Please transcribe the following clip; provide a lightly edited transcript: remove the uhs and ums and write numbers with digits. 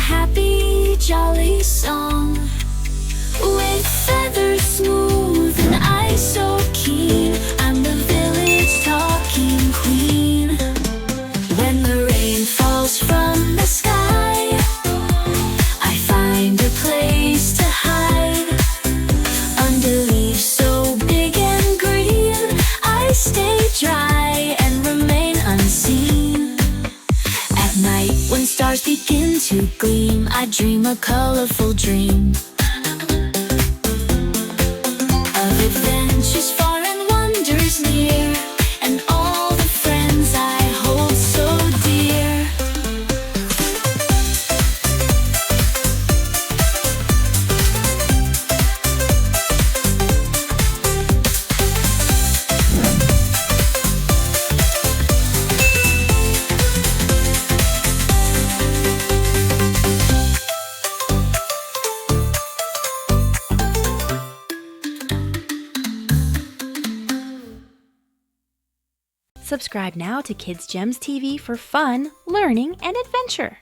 happy, jolly song. With feathers smooth and eyes so keen, I'm the village talking queen. When the rain falls from the sky, I find a place to hide. Under leaves so big and green, I stay dry and remain unseen. At night when stars begin to gleam, I dream a colorful dream of adventures far and wonders near, and all the friends I hold so dear. Subscribe now to Kids Gems TV for fun, learning, and adventure.